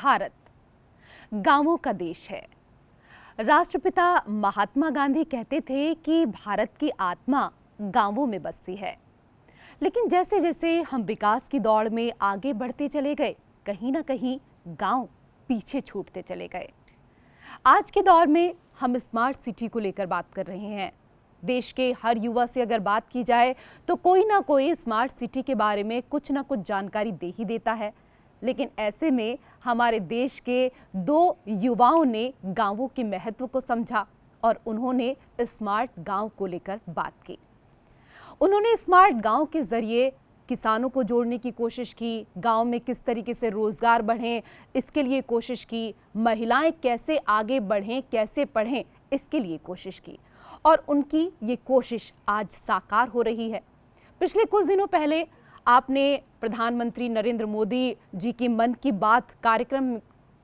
भारत गांवों का देश है। राष्ट्रपिता महात्मा गांधी कहते थे कि भारत की आत्मा गांवों में बसती है। लेकिन जैसे जैसे हम विकास की दौड़ में आगे बढ़ते चले गए, कहीं ना कहीं गांव पीछे छूटते चले गए। आज के दौर में हम स्मार्ट सिटी को लेकर बात कर रहे हैं। देश के हर युवा से अगर बात की जाए तो कोई ना कोई स्मार्ट सिटी के बारे में कुछ ना कुछ जानकारी दे ही देता है। लेकिन ऐसे में हमारे देश के दो युवाओं ने गांवों के महत्व को समझा और उन्होंने स्मार्ट गांव को लेकर बात की। उन्होंने स्मार्ट गांव के जरिए किसानों को जोड़ने की कोशिश की, गांव में किस तरीके से रोजगार बढ़ें इसके लिए कोशिश की, महिलाएं कैसे आगे बढ़ें, कैसे पढ़ें इसके लिए कोशिश की और उनकी ये कोशिश आज साकार हो रही है। पिछले कुछ दिनों पहले आपने प्रधानमंत्री नरेंद्र मोदी जी की मन की बात कार्यक्रम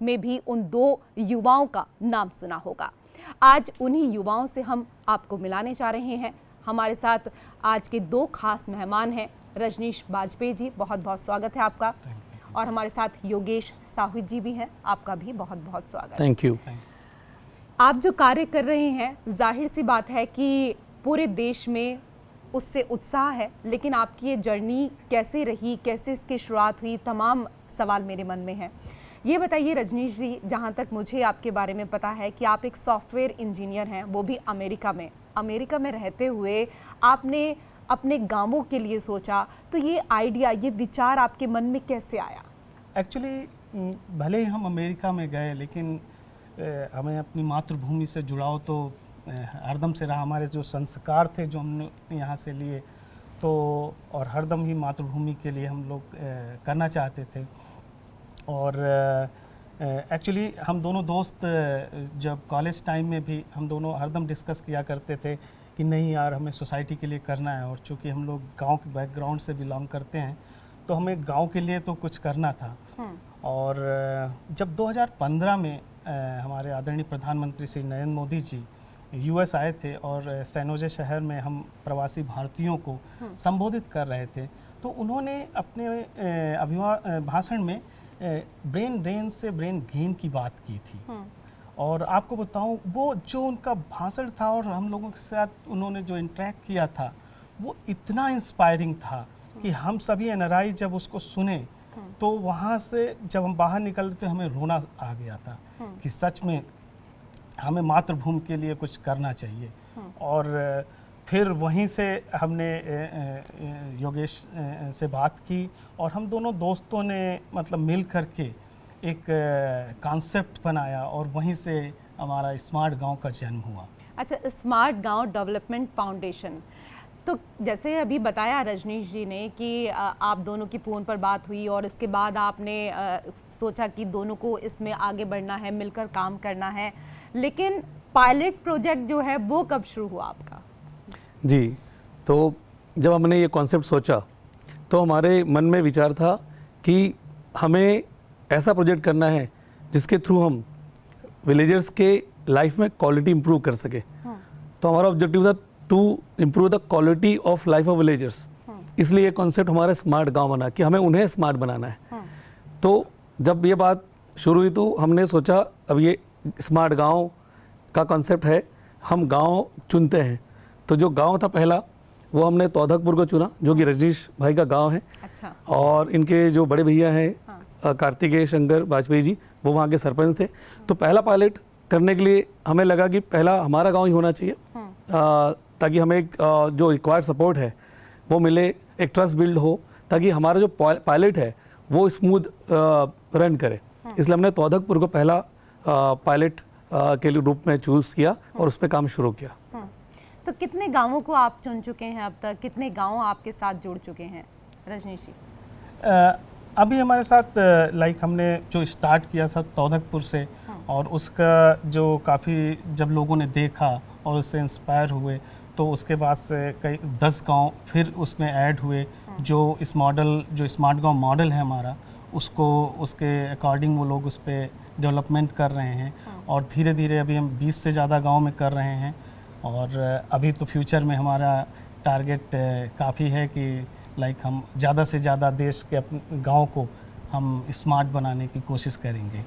में भी उन दो युवाओं का नाम सुना होगा। आज उन्हीं युवाओं से हम आपको मिलाने जा रहे हैं। हमारे साथ आज के दो खास मेहमान हैं। रजनीश बाजपेयी जी, बहुत बहुत स्वागत है आपका। और हमारे साथ योगेश साहू जी भी हैं, आपका भी बहुत बहुत स्वागत। Thank you. आप जो कार्य कर रहे हैं, जाहिर सी बात है कि पूरे देश में उससे उत्साह है, लेकिन आपकी ये जर्नी कैसे रही, कैसे इसकी शुरुआत हुई, तमाम सवाल मेरे मन में हैं। ये बताइए रजनीश जी, जहाँ तक मुझे आपके बारे में पता है कि आप एक सॉफ्टवेयर इंजीनियर हैं, वो भी अमेरिका में। अमेरिका में रहते हुए आपने अपने गांवों के लिए सोचा, तो ये आइडिया, ये विचार आपके मन में कैसे आया? एक्चुअली भले ही हम अमेरिका में गए, लेकिन हमें अपनी मातृभूमि से जुड़ाव तो हरदम से रहा। हमारे जो संस्कार थे जो हमने यहाँ से लिए, तो और हरदम ही मातृभूमि के लिए हम लोग करना चाहते थे। और एक्चुअली हम दोनों दोस्त जब कॉलेज टाइम में भी हम दोनों हरदम डिस्कस किया करते थे कि नहीं यार, हमें सोसाइटी के लिए करना है। और चूँकि हम लोग गांव के बैकग्राउंड से बिलोंग करते हैं, तो हमें गांव के लिए तो कुछ करना था। और जब 2015 में हमारे आदरणीय प्रधानमंत्री श्री नरेंद्र मोदी जी यूएस आए थे और सैन जोसे शहर में हम प्रवासी भारतीयों को संबोधित कर रहे थे, तो उन्होंने अपने भाषण में ब्रेन ड्रेन से ब्रेन गेन की बात की थी। और आपको बताऊं, वो जो उनका भाषण था और हम लोगों के साथ उन्होंने जो इंटरेक्ट किया था, वो इतना इंस्पायरिंग था कि हम सभी एनआरआई जब उसको सुने, तो वहाँ से जब हम बाहर निकलते तो हमें रोना आ गया था कि सच में हमें मातृभूमि के लिए कुछ करना चाहिए। और फिर वहीं से हमने योगेश से बात की और हम दोनों दोस्तों ने मतलब मिल करके एक कॉन्सेप्ट बनाया और वहीं से हमारा स्मार्ट गांव का जन्म हुआ। अच्छा, स्मार्ट गांव डेवलपमेंट फाउंडेशन। तो जैसे अभी बताया रजनीश जी ने कि आप दोनों की फ़ोन पर बात हुई और इसके बाद आपने सोचा कि दोनों को इसमें आगे बढ़ना है, मिलकर काम करना है। लेकिन पायलट प्रोजेक्ट जो है वो कब शुरू हुआ आपका? जी, तो जब हमने ये कॉन्सेप्ट सोचा तो हमारे मन में विचार था कि हमें ऐसा प्रोजेक्ट करना है जिसके थ्रू हम विलेजर्स के लाइफ में क्वालिटी इंप्रूव कर सके। तो हमारा ऑब्जेक्टिव था to improve the quality of life of villagers. इसलिए ये कॉन्सेप्ट हमारा स्मार्ट गांव बना कि हमें उन्हें स्मार्ट बनाना है। तो जब ये बात शुरू हुई तो हमने सोचा अब ये स्मार्ट गांव का कॉन्सेप्ट है, हम गांव चुनते हैं। तो जो गांव था पहला, वो हमने तौधकपुर को चुना, जो कि रजनीश भाई का गांव है। अच्छा। और इनके जो बड़े भैया हैं कार्तिकेय शंकर बाजपेयी जी, वो वहाँ के सरपंच थे। तो पहला पायलट करने के लिए हमें लगा कि पहला हमारा गांव ही होना चाहिए, ताकि हमें एक जो रिक्वायर्ड सपोर्ट है वो मिले, एक ट्रस्ट बिल्ड हो, ताकि हमारा जो पायलट है वो स्मूथ रन करे। इसलिए हमने तौधकपुर को पहला पायलट के रूप में चूज़ किया और उस पर काम शुरू किया। तो कितने गांवों को आप चुन चुके हैं अब तक? कितने गांव आपके साथ जुड़ चुके हैं रजनीश जी? अभी हमारे साथ हमने जो स्टार्ट किया था तौधकपुर से, और उसका जो काफ़ी जब लोगों ने देखा और उससे इंस्पायर हुए, तो उसके बाद से कई 10 गांव फिर उसमें ऐड हुए। जो इस मॉडल, जो स्मार्ट गांव मॉडल है हमारा, उसको उसके अकॉर्डिंग वो लोग उस पर डेवलपमेंट कर रहे हैं। और धीरे धीरे अभी हम 20 से ज़्यादा गांव में कर रहे हैं। और अभी तो फ्यूचर में हमारा टारगेट काफ़ी है कि हम ज़्यादा से ज़्यादा देश के अपने गाँव को हम स्मार्ट बनाने की कोशिश करेंगे।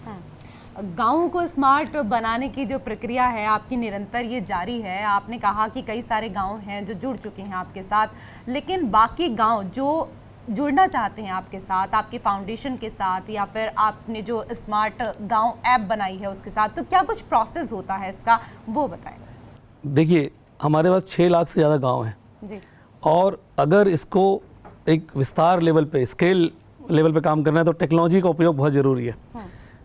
गाँव को स्मार्ट बनाने की जो प्रक्रिया है आपकी निरंतर ये जारी है। आपने कहा कि कई सारे गांव हैं जो जुड़ चुके हैं आपके साथ, लेकिन बाकी गांव जो जुड़ना चाहते हैं आपके साथ, आपके फाउंडेशन के साथ, या फिर आपने जो स्मार्ट गांव ऐप बनाई है उसके साथ, तो क्या कुछ प्रोसेस होता है इसका, वो बताएं। देखिए, हमारे पास 6 लाख से ज़्यादा गांव हैं जी। और अगर इसको एक विस्तार लेवल पे, स्केल लेवल पे काम करना है तो टेक्नोलॉजी का उपयोग बहुत ज़रूरी है।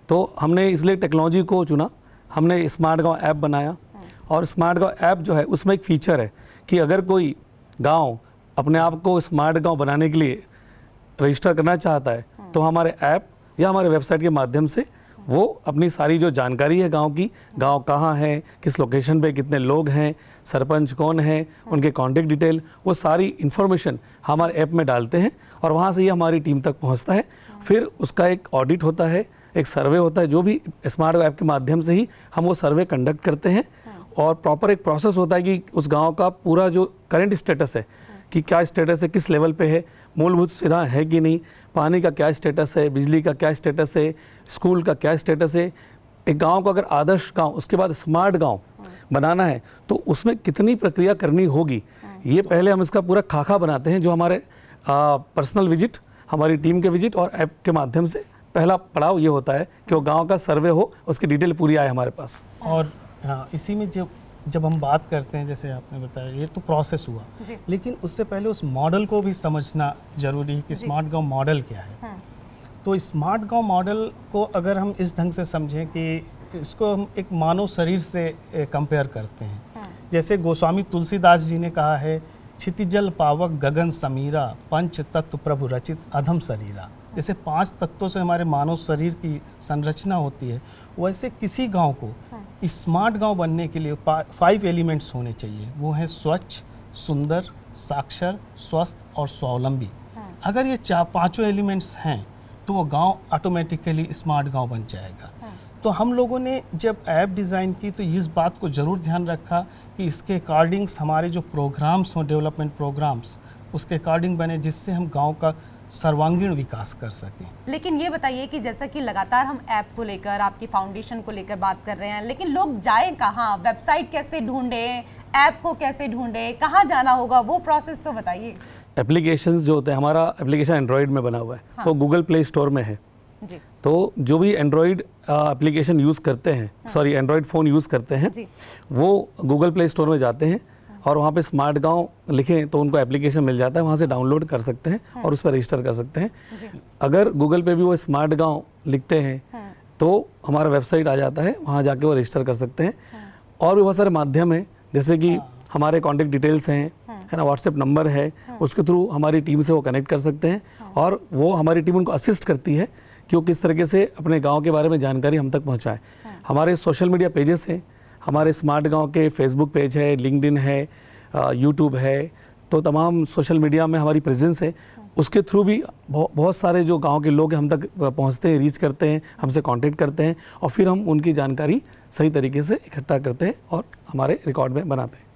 तो हमने इसलिए टेक्नोलॉजी को चुना, हमने स्मार्ट गांव ऐप बनाया। और स्मार्ट गांव ऐप जो है उसमें एक फीचर है कि अगर कोई गांव अपने आप को स्मार्ट गांव बनाने के लिए रजिस्टर करना चाहता है तो हमारे ऐप या हमारे वेबसाइट के माध्यम से वो अपनी सारी जो जानकारी है गांव की, गांव कहाँ है, किस लोकेशन पे कितने लोग हैं, सरपंच कौन है, उनके कॉन्टेक्ट डिटेल, वो सारी इन्फॉर्मेशन हमारे ऐप में डालते हैं और वहाँ से ये हमारी टीम तक पहुँचता है। फिर उसका एक ऑडिट होता है, एक सर्वे होता है, जो भी स्मार्ट ऐप के माध्यम से ही हम वो सर्वे कंडक्ट करते हैं। और प्रॉपर एक प्रोसेस होता है कि उस गांव का पूरा जो करंट स्टेटस है कि क्या स्टेटस है, किस लेवल पे है, मूलभूत सुविधा है कि नहीं, पानी का क्या स्टेटस है, बिजली का क्या स्टेटस है, स्कूल का क्या स्टेटस है। एक गांव को अगर आदर्श गांव, उसके बाद स्मार्ट गांव बनाना है तो उसमें कितनी प्रक्रिया करनी होगी, ये पहले हम इसका पूरा खाका बनाते हैं, जो हमारे पर्सनल विजिट, हमारी टीम के विजिट और ऐप के माध्यम से पहला पड़ाव ये होता है कि वो गांव का सर्वे हो, उसकी डिटेल पूरी आए हमारे पास। और हाँ, इसी में जब हम बात करते हैं, जैसे आपने बताया ये तो प्रोसेस हुआ, लेकिन उससे पहले उस मॉडल को भी समझना जरूरी है कि स्मार्ट गांव मॉडल क्या है। तो स्मार्ट गांव मॉडल को अगर हम इस ढंग से समझें कि इसको हम एक मानव शरीर से कंपेयर करते हैं। जैसे गोस्वामी तुलसीदास जी ने कहा है, क्षितिजल पावक गगन समीरा, पंच तत्व प्रभु रचित अधम शरीरा। जैसे 5 तत्वों से हमारे मानव शरीर की संरचना होती है, वैसे किसी गांव को स्मार्ट गांव बनने के लिए 5 एलिमेंट्स होने चाहिए। वो हैं स्वच्छ, सुंदर, साक्षर, स्वस्थ और स्वावलंबी। अगर ये 5 एलिमेंट्स हैं तो वो गांव ऑटोमेटिकली स्मार्ट गांव बन जाएगा। तो हम लोगों ने जब ऐप डिज़ाइन की तो इस बात को ज़रूर ध्यान रखा कि इसके अकॉर्डिंग्स हमारे जो प्रोग्राम्स हों, डेवलपमेंट प्रोग्राम्स, उसके अकॉर्डिंग बने, जिससे हम गांव का सर्वांगीण विकास कर सकें। लेकिन ये बताइए कि जैसा कि लगातार हम ऐप को लेकर, आपकी फाउंडेशन को लेकर बात कर रहे हैं, लेकिन लोग जाएं कहाँ, वेबसाइट कैसे ढूंढें, ऐप को कैसे ढूंढें, कहाँ जाना होगा, वो प्रोसेस तो बताइए। एप्लीकेशंस जो होते हैं, हमारा एप्लीकेशन एंड्रॉयड में बना हुआ है। हाँ। वो गूगल प्ले स्टोर में है जी। तो जो भी एंड्रॉयड एप्लीकेशन यूज़ करते हैं, सॉरी एंड्रॉयड फ़ोन यूज़ करते हैं, वो गूगल प्ले स्टोर में जाते हैं और वहाँ पे स्मार्ट गांव लिखें तो उनको एप्लीकेशन मिल जाता है, वहाँ से डाउनलोड कर सकते हैं और उस पर रजिस्टर कर सकते हैं। अगर गूगल पे भी वो स्मार्ट गांव लिखते हैं तो हमारा वेबसाइट आ जाता है, वहाँ जाके वो रजिस्टर कर सकते हैं। और भी बहुत सारे माध्यम हैं, जैसे कि हमारे कॉन्टेक्ट डिटेल्स हैं, है ना, व्हाट्सएप नंबर है, उसके थ्रू हमारी टीम से वो कनेक्ट कर सकते हैं और वो हमारी टीम उनको असिस्ट करती है कि वो किस तरीके से अपने गांव के बारे में जानकारी हम तक पहुंचाएं। हमारे सोशल मीडिया पेजेस हैं, हमारे स्मार्ट गांव के फेसबुक पेज है, लिंक्डइन है, यूट्यूब है, तो तमाम सोशल मीडिया में हमारी प्रेजेंस है। उसके थ्रू भी बहुत सारे जो गांव के लोग हम तक पहुंचते हैं, रीच करते हैं, हमसे कांटेक्ट करते हैं और फिर हम उनकी जानकारी सही तरीके से इकट्ठा करते हैं और हमारे रिकॉर्ड में बनाते हैं।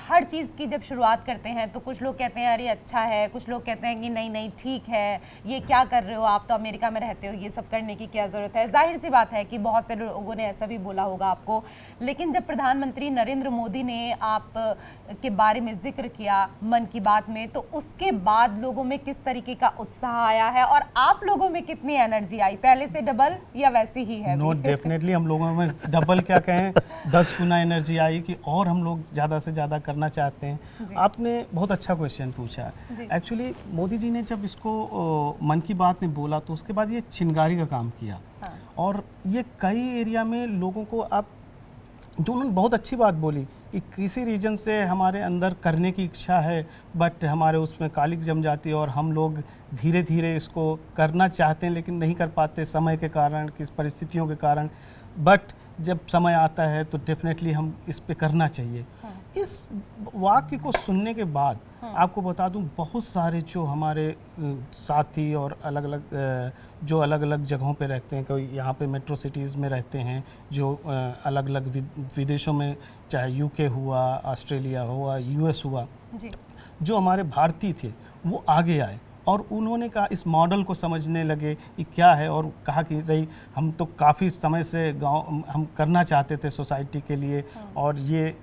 हर चीज़ की जब शुरुआत करते हैं तो कुछ लोग कहते हैं अरे अच्छा है, कुछ लोग कहते हैं कि नहीं नहीं ठीक है, ये क्या कर रहे हो आप, तो अमेरिका में रहते हो, ये सब करने की क्या ज़रूरत है। जाहिर सी बात है कि बहुत से लोगों ने ऐसा भी बोला होगा आपको, लेकिन जब प्रधानमंत्री नरेंद्र मोदी ने आप के बारे में जिक्र किया मन की बात में, तो उसके बाद लोगों में किस तरीके का उत्साह आया है और आप लोगों में कितनी एनर्जी आई, पहले से डबल या वैसी ही है? नो, डेफिनेटली हम लोगों में डबल क्या कहें, 10 गुना एनर्जी आई कि और हम लोग ज़्यादा से ज़्यादा करना चाहते हैं। आपने बहुत अच्छा क्वेश्चन पूछा। एक्चुअली मोदी जी ने जब इसको मन की बात में बोला तो उसके बाद ये चिंगारी का काम किया। और ये कई एरिया में लोगों को, आप जो उन्होंने बहुत अच्छी बात बोली कि किसी रीजन से हमारे अंदर करने की इच्छा है बट हमारे उसमें कालिक जम जाती है और हम लोग धीरे धीरे इसको करना चाहते हैं लेकिन नहीं कर पाते, समय के कारण, किस परिस्थितियों के कारण। बट जब समय आता है तो डेफिनेटली हम इस पे करना चाहिए। इस वाक्य को सुनने के बाद आपको बता दूं, बहुत सारे जो हमारे साथी और अलग अलग जगहों पे रहते हैं, कोई यहाँ पे मेट्रो सिटीज़ में रहते हैं, जो अलग अलग विदेशों में, चाहे यूके हुआ, ऑस्ट्रेलिया हुआ, यूएस हुआ जी। जो हमारे भारतीय थे वो आगे आए और उन्होंने कहा, इस मॉडल को समझने लगे कि क्या है, और कहा कि रही हम तो काफ़ी समय से गांव हम करना चाहते थे सोसाइटी के लिए, और ये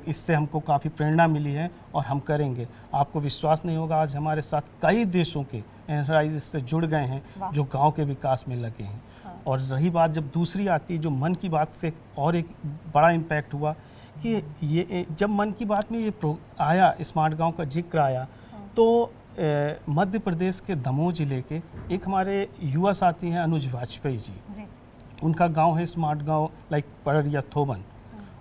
इससे हमको काफ़ी प्रेरणा मिली है और हम करेंगे। आपको विश्वास नहीं होगा, आज हमारे साथ कई देशों के एनआरआई से जुड़ गए हैं जो गांव के विकास में लगे हैं। और रही बात जब दूसरी आती है, जो मन की बात से और एक बड़ा इम्पैक्ट हुआ कि ये जब मन की बात में ये आया, स्मार्ट गांव का जिक्र आया, तो मध्य प्रदेश के दमोह जिले के एक हमारे युवा साथी हैं अनुज वाजपेयी जी, उनका गांव है स्मार्ट गांव लाइक पड़रिया थोबन।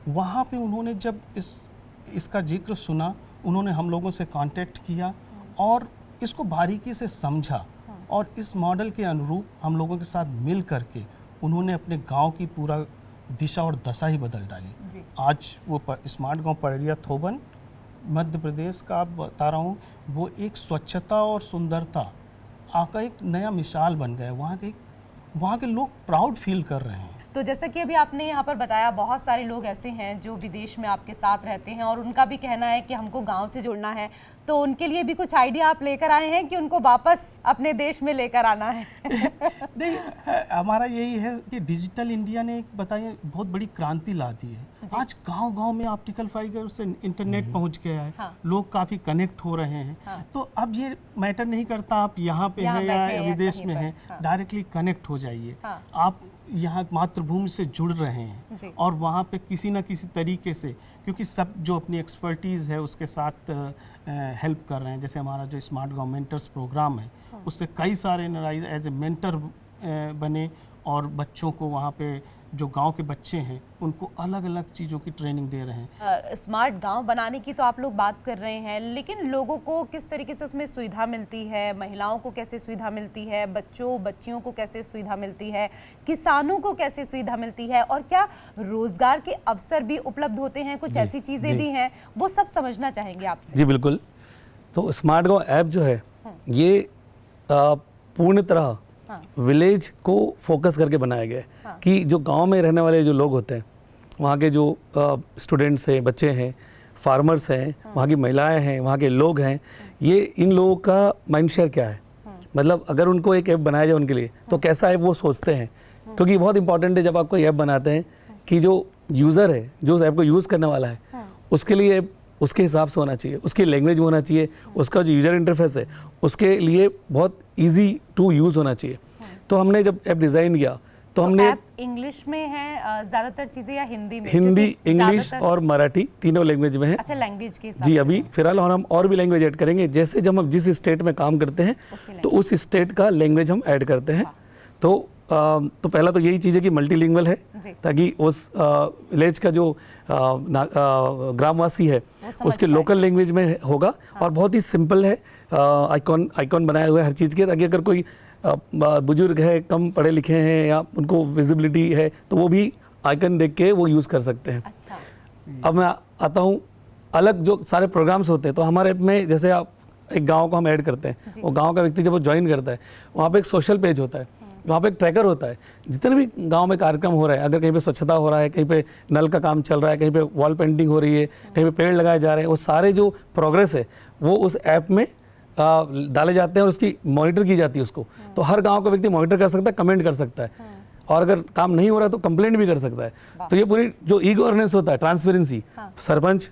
वहाँ पे उन्होंने जब इसका जिक्र सुना, उन्होंने हम लोगों से कांटेक्ट किया और इसको बारीकी से समझा, और इस मॉडल के अनुरूप हम लोगों के साथ मिल करके उन्होंने अपने गांव की पूरा दिशा और दशा ही बदल डाली। आज वो स्मार्ट गांव पड़रिया थोबन मध्य प्रदेश का, आप बता रहा हूँ, वो एक स्वच्छता और सुंदरता का एक नया मिसाल बन गया। वहाँ के लोग प्राउड फील कर रहे हैं। तो जैसा कि अभी आपने यहाँ पर बताया, बहुत सारे लोग ऐसे हैं जो विदेश में आपके साथ रहते हैं और उनका भी कहना है कि हमको गांव से जुड़ना है, तो उनके लिए भी कुछ आइडिया आप लेकर आए हैं कि उनको वापस अपने देश में लेकर आना है? नहीं, हमारा यही है कि डिजिटल इंडिया ने एक बताइए बहुत बड़ी क्रांति ला दी है। आज गांव-गांव में ऑप्टिकल फाइबर से इंटरनेट पहुंच गया है। हाँ। लोग काफ़ी कनेक्ट हो रहे हैं। हाँ। तो अब ये मैटर नहीं करता आप यहाँ पे हैं या विदेश में हैं, डायरेक्टली कनेक्ट हो जाइए। हाँ। आप यहाँ मातृभूमि से जुड़ रहे हैं और वहाँ पे किसी न किसी तरीके से, क्योंकि सब जो अपनी एक्सपर्टीज़ है उसके साथ हेल्प कर रहे हैं। जैसे हमारा जो स्मार्ट गांव मेंटर्स प्रोग्राम है, उससे कई सारे एनआरआई एज ए मेंटर बने और बच्चों को वहाँ पे जो गांव के बच्चे हैं उनको अलग अलग चीज़ों की ट्रेनिंग दे रहे हैं। स्मार्ट गांव बनाने की तो आप लोग बात कर रहे हैं, लेकिन लोगों को किस तरीके से उसमें सुविधा मिलती है? महिलाओं को कैसे सुविधा मिलती है? बच्चियों को कैसे सुविधा मिलती है? किसानों को कैसे सुविधा मिलती है? और क्या रोजगार के अवसर भी उपलब्ध होते हैं? कुछ ऐसी चीज़ें भी हैं, वो सब समझना चाहेंगे आपसे। जी बिल्कुल। तो स्मार्ट गांव ऐप जो है ये पूर्ण तरह विलेज को फोकस करके बनाया गया है। कि जो गांव में रहने वाले जो लोग होते हैं, वहाँ के जो स्टूडेंट्स हैं, बच्चे हैं, फार्मर्स हैं, वहाँ की महिलाएं हैं, वहाँ के लोग हैं, ये इन लोगों का माइंड शेयर क्या है, मतलब अगर उनको एक ऐप बनाया जाए उनके लिए तो कैसा ऐप वो सोचते हैं। क्योंकि बहुत इंपॉर्टेंट है जब आप कोई ऐप बनाते हैं कि जो यूज़र है, जो उस ऐप को यूज़ करने वाला है, उसके लिए उसके हिसाब से होना चाहिए, उसकी लैंग्वेज में होना चाहिए, उसका जो यूज़र इंटरफेस है उसके लिए बहुत ईजी टू यूज़ होना चाहिए। तो हमने जब ऐप डिज़ाइन किया तो हमने ऐप इंग्लिश में है ज़्यादातर चीज़ें या हिंदी में? हिंदी, इंग्लिश और मराठी तीनों लैंग्वेज में है। अच्छा, लैंग्वेज के हिसाब जी अभी फिलहाल, और हम और भी लैंग्वेज ऐड करेंगे। जैसे जब हम जिस स्टेट में काम करते हैं तो उस स्टेट का लैंग्वेज हम ऐड करते हैं। तो पहला तो यही चीज़ है कि मल्टीलिंगुअल है, ताकि उस विलेज का जो ग्रामवासी है उसके लोकल लैंग्वेज में होगा। और बहुत ही सिंपल है, आइकॉन बनाया हुआ है हर चीज़ के, ताकि अगर कोई बुजुर्ग है, कम पढ़े लिखे हैं या उनको विजिबिलिटी है तो वो भी आइकन देख के वो यूज़ कर सकते हैं। अच्छा। अब मैं आता हूँ अलग जो सारे प्रोग्राम्स होते हैं, तो हमारे ऐप में जैसे आप एक गांव को हम ऐड करते हैं, वो गांव का व्यक्ति जब वो ज्वाइन करता है, वहाँ पे एक सोशल पेज होता है, वहाँ पे एक ट्रैकर होता है, जितने भी गांव में कार्यक्रम हो रहा है, अगर कहीं पे स्वच्छता हो रहा है, कहीं पे नल का काम चल रहा है, कहीं पे वॉल पेंटिंग हो रही है, कहीं पे पेड़ लगाए जा रहे हैं, वो सारे जो प्रोग्रेस है वो उस ऐप में डाले जाते हैं और उसकी मॉनिटर की जाती है उसको। तो हर गांव का व्यक्ति मॉनिटर कर सकता है, कमेंट कर सकता है, और अगर काम नहीं हो रहा तो कंप्लेंट भी कर सकता है। तो ये पूरी जो ई गवर्नेंस होता है, ट्रांसपेरेंसी, सरपंच,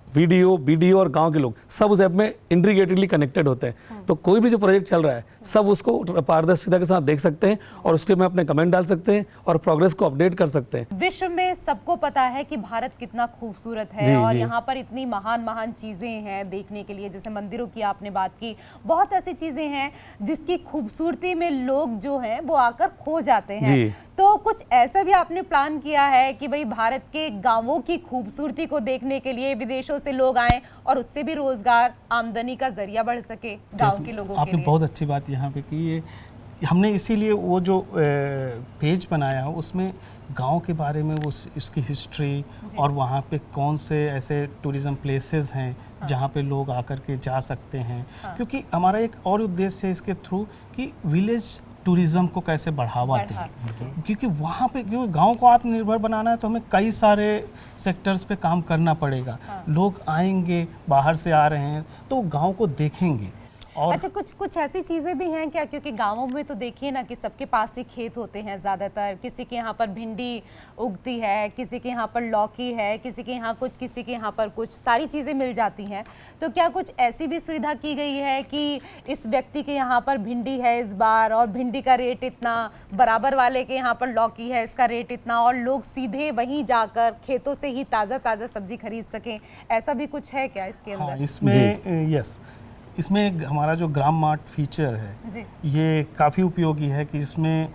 वीडियो, बीडीओ और गांव के लोग सब उस ऐप में इंटीग्रेटेडली कनेक्टेड होते हैं। तो कोई भी जो प्रोजेक्ट चल रहा है सब उसको पारदर्शिता के साथ देख सकते हैं और उसके में अपने कमेंट डाल सकते हैं और प्रोग्रेस को अपडेट कर सकते हैं। विश्व में सबको पता है कि भारत कितना खूबसूरत है और यहाँ पर इतनी महान महान चीजें हैं देखने के लिए। जैसे मंदिरों की आपने बात की, बहुत ऐसी चीजें हैं जिसकी खूबसूरती में लोग जो हैं वो आकर खो जाते हैं। तो कुछ ऐसा भी आपने प्लान किया है कि भाई भारत के गांवों की खूबसूरती को देखने के लिए विदेशों से लोग आएं और उससे भी रोजगार, आमदनी का जरिया बढ़ सके गांव के लोगों के लिए? आपने बहुत अच्छी बात यहाँ पे की है। हमने इसीलिए वो जो पेज बनाया उसमें गांव के बारे में, वो उसकी हिस्ट्री और वहाँ पे कौन से ऐसे टूरिज्म प्लेसेस हैं जहाँ पे लोग आकर के जा सकते हैं। क्योंकि हमारा एक और उद्देश्य है इसके थ्रू कि विलेज टूरिज्म को कैसे बढ़ावा दें, क्योंकि वहाँ पे क्योंकि गांव को आत्मनिर्भर बनाना है तो हमें कई सारे सेक्टर्स पे काम करना पड़ेगा। लोग आएंगे, बाहर से आ रहे हैं तो गांव को देखेंगे और अच्छा, कुछ ऐसी चीज़ें भी हैं क्या, क्योंकि गांवों में तो देखिए ना कि सबके पास ही खेत होते हैं ज़्यादातर, किसी के यहाँ पर भिंडी उगती है, किसी के यहाँ पर लौकी है, किसी के यहाँ कुछ, किसी के यहाँ पर कुछ, सारी चीज़ें मिल जाती हैं। तो क्या कुछ ऐसी भी सुविधा की गई है कि इस व्यक्ति के यहाँ पर भिंडी है इस बार और भिंडी का रेट इतना, बराबर वाले के यहाँ पर लौकी है इसका रेट इतना, और लोग सीधे वहीं जाकर खेतों से ही ताज़ा ताज़ा सब्जी खरीद सकें, ऐसा भी कुछ है क्या इसके अंदर? हाँ, इसमें यस, इसमें हमारा जो ग्राम मार्ट फीचर है जी। ये काफ़ी उपयोगी है कि जिसमें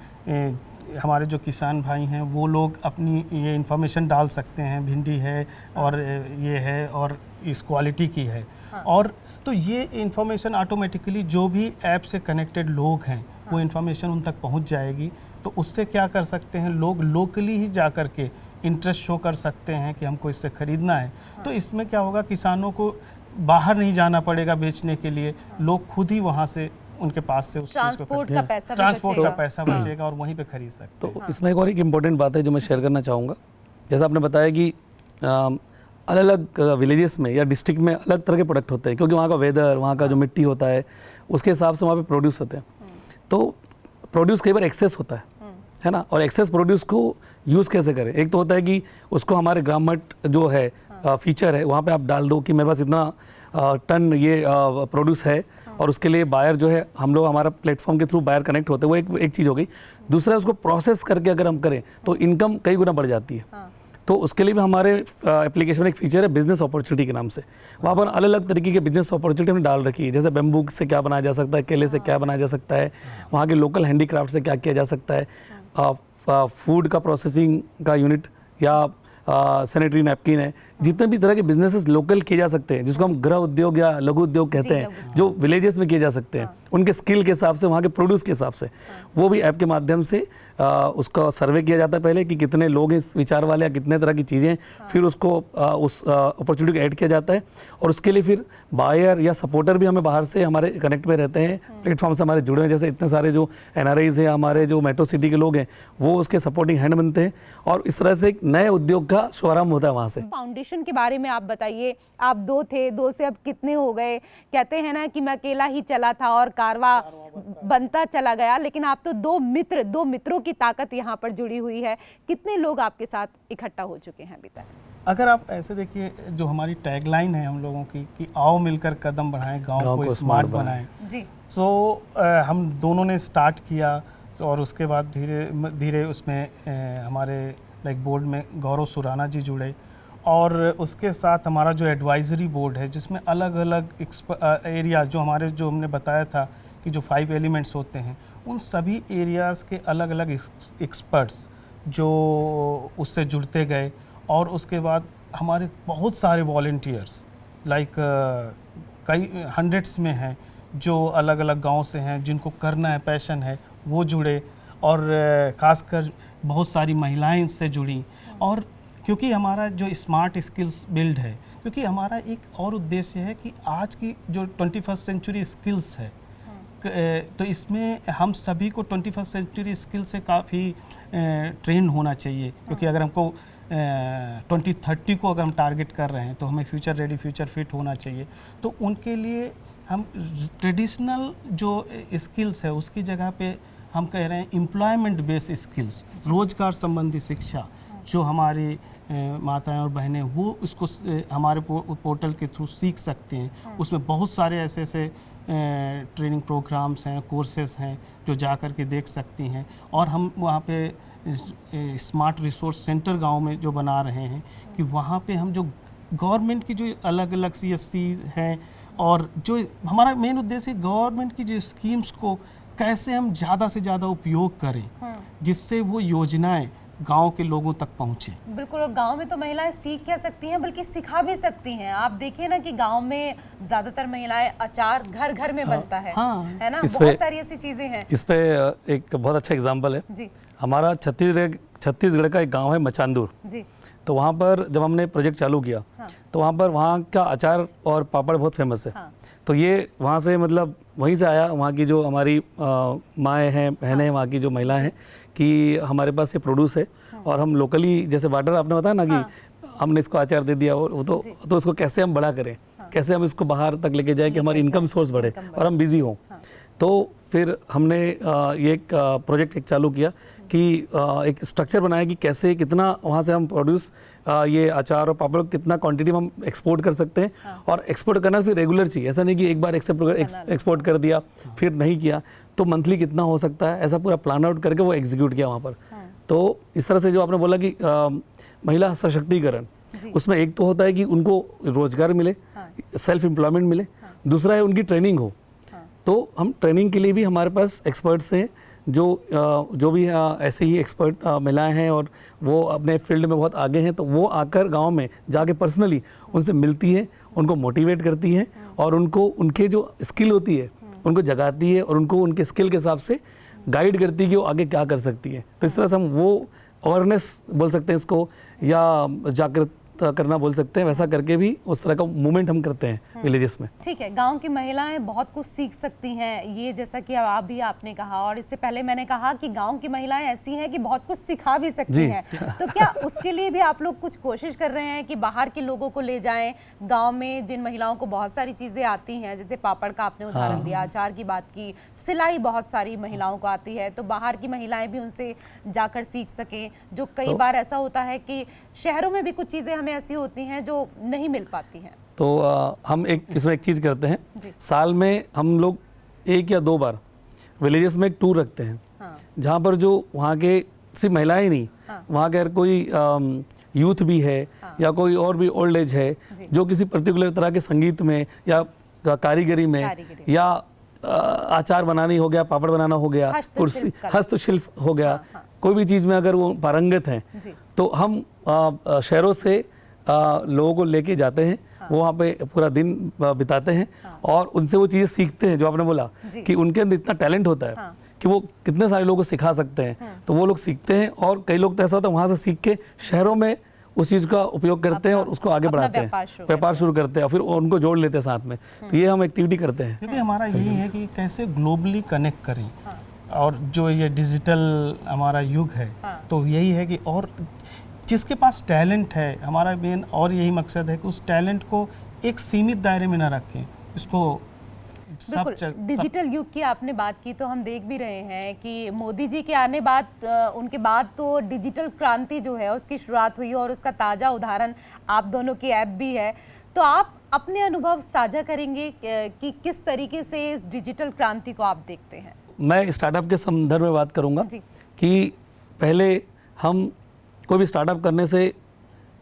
हमारे जो किसान भाई हैं वो लोग अपनी ये इन्फॉर्मेशन डाल सकते हैं, भिंडी है और ये है और इस क्वालिटी की है। हाँ। और तो ये इन्फॉर्मेशन ऑटोमेटिकली जो भी ऐप से कनेक्टेड लोग हैं वो इन्फॉर्मेशन उन तक पहुंच जाएगी। तो उससे क्या कर सकते हैं, लोग लोकली ही जा कर के इंटरेस्ट शो कर सकते हैं कि हमको इससे ख़रीदना है। तो इसमें क्या होगा, किसानों को बाहर नहीं जाना पड़ेगा बेचने के लिए, लोग खुद ही वहाँ से उनके पास से उस चीज़ को ट्रांसपोर्ट का पैसा भी ट्रांसपोर्ट का बचेगा। पैसा बचेगा और वहीं पे खरीद सकते हैं। तो इसमें एक और एक इम्पोर्टेंट बात है जो मैं शेयर करना चाहूँगा। जैसा आपने बताया कि अलग अलग विलेजेस में या डिस्ट्रिक्ट में अलग तरह के प्रोडक्ट होते हैं, क्योंकि वहाँ का वेदर, वहाँ का जो मिट्टी होता है, उसके हिसाब से वहाँ पे प्रोड्यूस होते हैं। तो प्रोड्यूस कई बार एक्सेस होता है ना, और एक्सेस प्रोड्यूस को यूज़ कैसे करें। एक तो होता है कि उसको हमारे ग्राम मट जो है फीचर है वहाँ पे आप डाल दो कि मेरे पास इतना टन ये प्रोड्यूस है, और उसके लिए बायर जो है हम लोग हमारा प्लेटफॉर्म के थ्रू बायर कनेक्ट होते हैं, वो एक चीज़ हो गई। दूसरा, उसको प्रोसेस करके अगर हम करें तो इनकम कई गुना बढ़ जाती है। तो उसके लिए भी हमारे एप्लीकेशन में एक फीचर है बिजनेस अपॉर्चुनिटी के नाम से। वहाँ पर अलग अलग तरीके के बिजनेस अपॉर्चुनिटी हमने डाल रखी है, जैसे बेम्बू से क्या बनाया जा सकता है, केले से क्या बनाया जा सकता है, वहाँ के लोकल हैंडीक्राफ्ट से क्या किया जा सकता है, फूड का प्रोसेसिंग का यूनिट या सैनिटरी नैपकिन है, जितने भी तरह के बिजनेसेस लोकल किए जा सकते हैं, जिसको हम गृह उद्योग या लघु उद्योग कहते हैं, जो विलेजेस में किए जा सकते हैं, उनके स्किल के हिसाब से, वहाँ के प्रोड्यूस के हिसाब से, वो भी ऐप के माध्यम से उसका सर्वे किया जाता है पहले कि कितने लोग इस विचार वाले या कितने तरह की चीज़ें, फिर उसको उस अपॉर्चुनिटी को ऐड किया जाता है। और उसके लिए फिर बायर या सपोर्टर भी हमें बाहर से हमारे कनेक्ट में रहते हैं, प्लेटफॉर्म से हमारे जुड़े हैं, जैसे इतने सारे जो NRIs हैं, हमारे जो मेट्रो सिटी के लोग हैं, वो उसके सपोर्टिंग हैंड बनते हैं, और इस तरह से एक नए उद्योग का शुभारंभ होता है वहाँ से। फाउंडेशन के बारे में आप बताइए, आप 2 थे, 2 से अब कितने हो गए? कहते हैं ना कि मैं अकेला ही चला था और कारवा बनता चला गया, लेकिन आप तो 2 मित्रों की ताकत यहाँ पर जुड़ी हुई है। कितने लोग आपके साथ इकट्ठा हो चुके हैं अभी तक? अगर आप ऐसे देखिए, जो हमारी टैगलाइन है हम लोगों की कि आओ मिलकर कदम बढ़ाएं, गांव को स्मार्ट बनाएं। जी। सो हम दोनों ने स्टार्ट किया, और उसके बाद धीरे धीरे उसमें हमारे लाइक बोर्ड में गौरव सुराना जी जुड़े, और उसके साथ हमारा जो एडवाइजरी बोर्ड है जिसमें अलग अलग एरिया जो हमने बताया था कि जो 5 एलिमेंट्स होते हैं, उन सभी एरियाज़ के अलग अलग एक्सपर्ट्स जो उससे जुड़ते गए। और उसके बाद हमारे बहुत सारे वॉलंटियर्स लाइक कई हंड्रेड्स में हैं जो अलग अलग गांव से हैं, जिनको करना है, पैशन है, वो जुड़े। और खासकर बहुत सारी महिलाएं इससे जुड़ी। और क्योंकि हमारा जो स्मार्ट स्किल्स बिल्ड है, क्योंकि हमारा एक और उद्देश्य है कि आज की जो 21st सेंचुरी स्किल्स है, तो इसमें हम सभी को 21st सेंचुरी स्किल से काफ़ी ट्रेन होना चाहिए। क्योंकि अगर हमको 2030 को अगर हम टारगेट कर रहे हैं तो हमें फ्यूचर रेडी, फ्यूचर फिट होना चाहिए। तो उनके लिए हम ट्रेडिशनल जो स्किल्स है उसकी जगह पे हम कह रहे हैं एम्प्लॉयमेंट बेस्ड स्किल्स, रोजगार संबंधी शिक्षा, जो हमारी माताएं और बहनें वो इसको हमारे पोर्टल के थ्रू सीख सकते हैं। उसमें बहुत सारे ऐसे ट्रेनिंग प्रोग्राम्स हैं, कोर्सेज हैं जो जा कर के देख सकती हैं। और हम वहाँ पे स्मार्ट रिसोर्स सेंटर गांव में जो बना रहे हैं कि वहाँ पे हम जो गवर्नमेंट की जो अलग अलग CSC हैं, और जो हमारा मेन उद्देश्य है गवर्नमेंट की जो स्कीम्स को कैसे हम ज़्यादा से ज़्यादा उपयोग करें, जिससे वो योजनाएं गांव के लोगों तक पहुंचे। बिल्कुल, और गांव में तो महिलाएं सीख क्या सकती हैं, बल्कि सिखा भी सकती हैं। आप देखिए ना कि गांव में ज्यादातर महिलाएं अचार घर घर में बनता है, है ना, बहुत सारी ऐसी चीजें हैं। इस पे एक बहुत अच्छा एग्जांपल है जी। हमारा छत्तीसगढ़ का एक गांव है मचांदूर जी। तो वहाँ पर जब हमने प्रोजेक्ट चालू किया, तो वहाँ पर वहाँ का अचार और पापड़ बहुत फेमस है। तो ये वहाँ से मतलब वहीं से आया, वहाँ की जो हमारी माएँ हैं, बहनें हैं, वहाँ की जो महिलाएं हैं, कि हमारे पास ये प्रोड्यूस है और हम लोकली, जैसे वाटर आपने बताया ना कि हमने इसको अचार दे दिया, और वो तो उसको कैसे हम बड़ा करें, कैसे हम इसको बाहर तक लेके जाए कि हमारी इनकम सोर्स बढ़े और हम बिजी हों। तो फिर हमने ये एक प्रोजेक्ट एक चालू किया कि एक स्ट्रक्चर बनाया कि कैसे कितना वहाँ से हम प्रोड्यूस ये अचार और पापड़ कितना क्वांटिटी में हम एक्सपोर्ट कर सकते हैं। और एक्सपोर्ट करना फिर रेगुलर चाहिए, ऐसा नहीं कि एक बार एक्सपोर्ट कर दिया फिर नहीं किया। तो मंथली कितना हो सकता है, ऐसा पूरा प्लान आउट करके वो एग्जीक्यूट किया वहाँ पर। तो इस तरह से जो आपने बोला कि महिला सशक्तिकरण, उसमें एक तो होता है कि उनको रोजगार मिले, सेल्फ एम्प्लॉयमेंट मिले, दूसरा है उनकी ट्रेनिंग हो। तो हम ट्रेनिंग के लिए भी हमारे पास एक्सपर्ट्स हैं जो भी ऐसे ही एक्सपर्ट महिलाएं हैं और वो अपने फील्ड में बहुत आगे हैं। तो वो आकर गांव में जाके पर्सनली उनसे मिलती है, उनको मोटिवेट करती है और उनको उनके जो स्किल होती है उनको जगाती है और उनको उनके स्किल के हिसाब से गाइड करती है कि वो आगे क्या कर सकती है। तो इस तरह से हम वो अवेयरनेस बोल सकते हैं इसको, या जागृत करना बोल सकते हैं, वैसा करके भी उस तरह का मूवमेंट हम करते हैं विलेजेस में। ठीक है, गांव की महिलाएं बहुत कुछ सीख सकती हैं, ये जैसा कि आपने कहा, और इससे पहले मैंने कहा कि गांव की महिलाएं ऐसी हैं कि बहुत कुछ सिखा भी सकती हैं। तो क्या उसके लिए भी आप लोग कुछ कोशिश कर रहे हैं कि बाहर के लोगों को ले जाएं गांव में, जिन महिलाओं को बहुत सारी चीजें आती हैं, जैसे पापड़ का आपने उदाहरण दिया, अचार की बात की, सिलाई बहुत सारी महिलाओं को आती है, तो बाहर की महिलाएं भी उनसे जाकर सीख सकें। जो कई बार ऐसा होता है कि शहरों में भी कुछ चीज़ें हमें ऐसी होती हैं जो नहीं मिल पाती हैं। तो हम इसमें एक चीज़ करते हैं, साल में हम लोग 1 या 2 बार विलेजेस में एक टूर रखते हैं। जहाँ पर जो वहाँ के सिर्फ महिलाएं ही नहीं, वहाँ के अगर कोई यूथ भी है या कोई और भी ओल्ड एज है जो किसी पर्टिकुलर तरह के संगीत में या कारीगरी में या आचार बनानी हो गया, पापड़ बनाना हो गया, कुर्सी हस्तशिल्प हो गया, कोई भी चीज़ में अगर वो पारंगत हैं, तो हम शहरों से लोगों को लेके जाते हैं, वो वहाँ पे पूरा दिन बिताते हैं और उनसे वो चीज़ें सीखते हैं। जो आपने बोला कि उनके अंदर इतना टैलेंट होता है कि वो कितने सारे लोगों को सिखा सकते हैं, तो वो लोग सीखते हैं। और कई लोग तो ऐसा होता है वहाँ से सीख के शहरों में उस चीज़ का उपयोग करते हैं और उसको आगे बढ़ाते हैं, व्यापार शुरू करते हैं और फिर उनको जोड़ लेते हैं साथ में। तो ये हम एक्टिविटी करते हैं, क्योंकि हमारा यही है कि कैसे ग्लोबली कनेक्ट करें। और जो ये डिजिटल हमारा युग है, तो यही है कि और जिसके पास टैलेंट है, हमारा मेन और यही मकसद है कि उस टैलेंट को एक सीमित दायरे में ना रखें, इसको डिजिटल युग की आपने बात की, तो हम देख भी रहे हैं कि मोदी जी के आने बाद उनके बाद तो डिजिटल क्रांति जो है उसकी शुरुआत हुई और उसका ताज़ा उदाहरण आप दोनों की ऐप भी है। तो आप अपने अनुभव साझा करेंगे कि किस तरीके से इस डिजिटल क्रांति को आप देखते हैं? मैं स्टार्टअप के संदर्भ में बात करूंगा कि पहले हम कोई भी स्टार्टअप करने से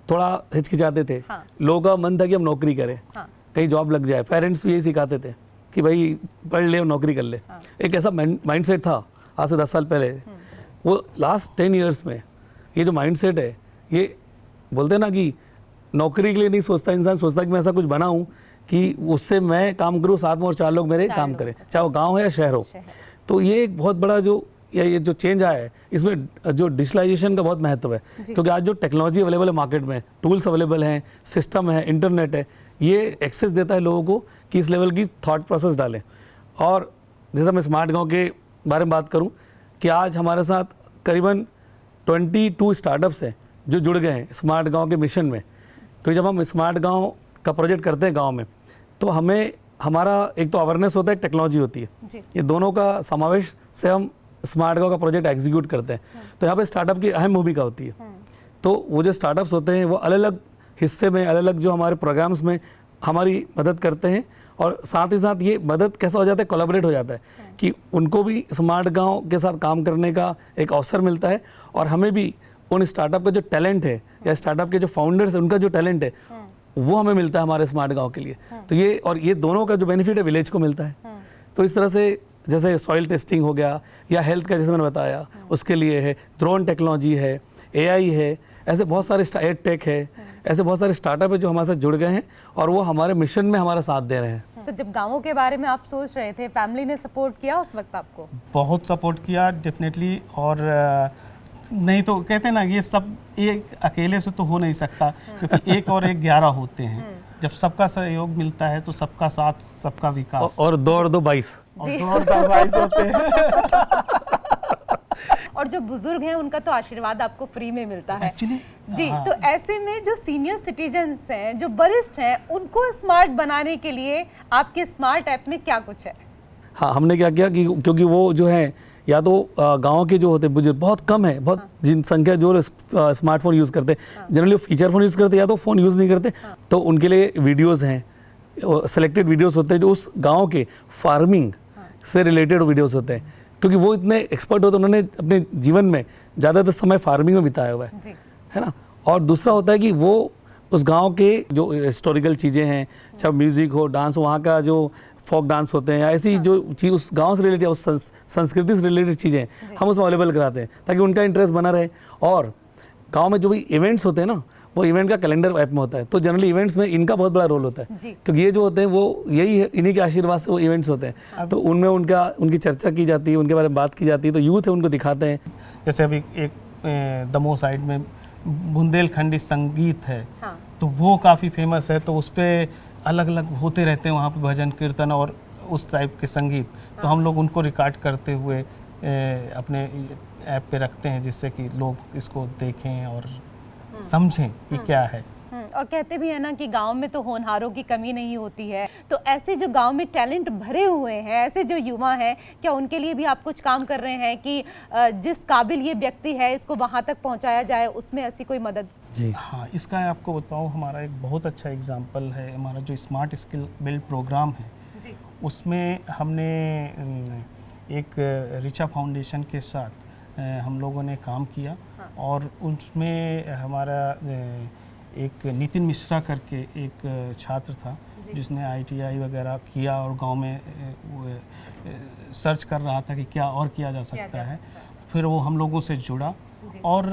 थोड़ा हिचकिचाते थे। लोगों का मन था कि हम नौकरी करें, कहीं जॉब लग जाए। पेरेंट्स भी यही सिखाते थे कि भाई पढ़ ले और नौकरी कर ले। एक ऐसा माइंडसेट था आज से 10 साल पहले। वो लास्ट 10 इयर्स में ये जो माइंडसेट है, ये बोलते हैं ना कि नौकरी के लिए नहीं सोचता इंसान, सोचता कि मैं ऐसा कुछ बनाऊं कि उससे मैं काम करूं, साथ में और 4 लोग मेरे काम करें, चाहे वो गांव हो या शहर हो। तो ये एक बहुत बड़ा जो ये जो चेंज आया है, इसमें जो डिजिटलाइजेशन का बहुत महत्व है, क्योंकि आज जो टेक्नोलॉजी अवेलेबल है मार्केट में, टूल्स अवेलेबल हैं, सिस्टम है, इंटरनेट है, ये एक्सेस देता है लोगों को कि इस लेवल की थॉट प्रोसेस डालें। और जैसा मैं स्मार्ट गांव के बारे में बात करूं कि आज हमारे साथ करीबन 22 स्टार्टअप्स हैं जो जुड़ गए हैं स्मार्ट गांव के मिशन में। क्योंकि जब हम स्मार्ट गांव का प्रोजेक्ट करते हैं गांव में, तो हमें हमारा एक तो अवेयरनेस होता है, एक टेक्नोलॉजी होती है, ये दोनों का समावेश से हम स्मार्ट गांव का प्रोजेक्ट एग्जीक्यूट करते हैं। तो यहाँ पे स्टार्टअप की अहम भूमिका होती है। तो वो जो स्टार्टअप्स होते हैं वो अलग अलग हिस्से में, अलग अलग जो हमारे प्रोग्राम्स में हमारी मदद करते हैं। और साथ ही साथ ये मदद कैसा हो जाता है, कोलैबोरेट हो जाता है कि उनको भी स्मार्ट गांव के साथ काम करने का एक अवसर मिलता है और हमें भी उन स्टार्टअप का जो टैलेंट है या स्टार्टअप के जो फाउंडर्स हैं उनका जो टैलेंट है वो हमें मिलता है हमारे स्मार्ट गांव के लिए। तो ये और ये दोनों का जो बेनिफिट है विलेज को मिलता है। तो इस तरह से जैसे सॉइल टेस्टिंग हो गया या हेल्थ का जैसे मैंने बताया उसके लिए है, ड्रोन टेक्नोलॉजी है, AI है, ऐसे बहुत सारे एड टेक है, ऐसे बहुत सारे स्टार्टअप है जो हमारे साथ जुड़ गए हैं और वो हमारे मिशन में हमारा साथ दे रहे हैं। तो जब गाँवों के बारे में आप सोच रहे थे, फैमिली ने सपोर्ट किया उस वक्त आपको? बहुत सपोर्ट किया डेफिनेटली। और नहीं तो कहते हैं ना, ये सब एक अकेले से तो हो नहीं सकता, क्योंकि 1 और 1 11 होते हैं। जब सबका सहयोग मिलता है तो सबका साथ, सबका विकास। और 2 और 2 22 और 2 और 2 22 होते हैं। और जो बुजुर्ग हैं उनका तो आशीर्वाद आपको फ्री में मिलता है। Actually, जी, हाँ। तो ऐसे में जो सीनियर सिटीजन्स हैं, जो वरिष्ठ हैं, उनको स्मार्ट बनाने के लिए आपके स्मार्ट ऐप में क्या कुछ है? हाँ, हमने क्या किया कि क्योंकि वो जो है या तो गांव के जो होते बुजुर्ग बहुत कम है, बहुत जिन संख्या जो स्मार्टफोन यूज़ करते हैं, जनरली फीचर फ़ोन यूज़ करते या तो फ़ोन यूज़ नहीं करते, तो उनके लिए वीडियोज़ हैं, सेलेक्टेड वीडियोज़ होते हैं जो उस गांव के फार्मिंग से रिलेटेड वीडियोज़ होते हैं, क्योंकि वो इतने एक्सपर्ट होते हैं, उन्होंने अपने जीवन में ज़्यादातर समय फार्मिंग में बिताया हुआ है ना। और दूसरा होता है कि वो उस गांव के जो हिस्टोरिकल चीज़ें हैं, चाहे म्यूज़िक हो, डांस हो, वहाँ का जो फोक डांस होते हैं या ऐसी जो चीज़ उस गांव से रिलेटेड, उस संस्कृति से रिलेटेड चीज़ें हम उसमें अवेलेबल कराते हैं ताकि उनका इंटरेस्ट बना रहे। और गांव में जो भी इवेंट्स होते हैं ना, वो इवेंट का कैलेंडर ऐप में होता है, तो जनरली इवेंट्स में इनका बहुत बड़ा रोल होता है, क्योंकि ये जो होते हैं वो यही है, इन्हीं के आशीर्वाद से वो इवेंट्स होते हैं, तो उनमें उनकी चर्चा की जाती है, उनके बारे में बात की जाती है, तो यूथ है उनको दिखाते हैं। जैसे अभी एक दमोह साइड में बुंदेलखंडी संगीत है, तो वो काफ़ी फेमस है, तो उस पर अलग अलग होते रहते हैं वहाँ पे भजन कीर्तन और उस टाइप के संगीत, तो हम लोग उनको रिकॉर्ड करते हुए अपने ऐप पे रखते हैं, जिससे कि लोग इसको देखें और समझें कि क्या है। और कहते भी है ना कि गांव में तो होनहारों की कमी नहीं होती है, तो ऐसे जो गांव में टैलेंट भरे हुए हैं, ऐसे जो युवा हैं, क्या उनके लिए भी आप कुछ काम कर रहे हैं कि जिस काबिल ये व्यक्ति है इसको वहां तक पहुंचाया जाए, उसमें ऐसी कोई मदद? जी हाँ, इसका आपको बताऊँ, हमारा एक बहुत अच्छा एग्जाम्पल है, हमारा जो स्मार्ट स्किल बिल्ड प्रोग्राम है जी। उसमें हमने एक रिचा फाउंडेशन के साथ हम लोगों ने काम किया। और उसमें हमारा एक नितिन मिश्रा करके एक छात्र था जिसने ITI वगैरह किया और गांव में सर्च कर रहा था कि क्या और किया जा सकता है। फिर वो हम लोगों से जुड़ा और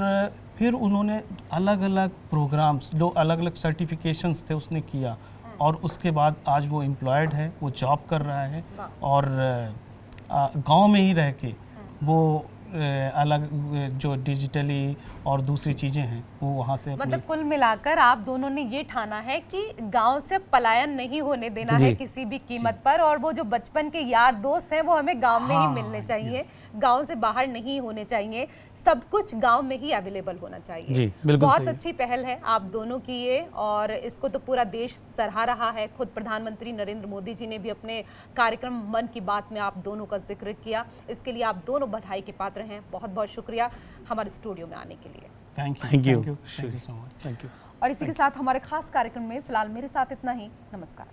फिर उन्होंने अलग अलग प्रोग्राम्स, जो अलग अलग सर्टिफिकेशंस थे उसने किया, और उसके बाद आज वो एम्प्लॉयड है, वो जॉब कर रहा है और गांव में ही रह के वो अलग जो डिजिटली और दूसरी चीज़ें हैं वो वहाँ से मतलब कुल मिलाकर आप दोनों ने ये ठाना है कि गांव से पलायन नहीं होने देना है किसी भी कीमत पर, और वो जो बचपन के यार दोस्त हैं वो हमें गांव में ही मिलने चाहिए, गांव से बाहर नहीं होने चाहिए, सब कुछ गांव में ही अवेलेबल होना चाहिए। जी, बिल्कुल बहुत सही। अच्छी पहल है आप दोनों की ये, और इसको तो पूरा देश सराहा रहा है। खुद प्रधानमंत्री नरेंद्र मोदी जी ने भी अपने कार्यक्रम मन की बात में आप दोनों का जिक्र किया, इसके लिए आप दोनों बधाई के पात्र हैं। बहुत बहुत शुक्रिया हमारे स्टूडियो में आने के लिए। Thank you thank you so much. और इसी के साथ हमारे खास कार्यक्रम में फिलहाल मेरे साथ इतना ही। नमस्कार।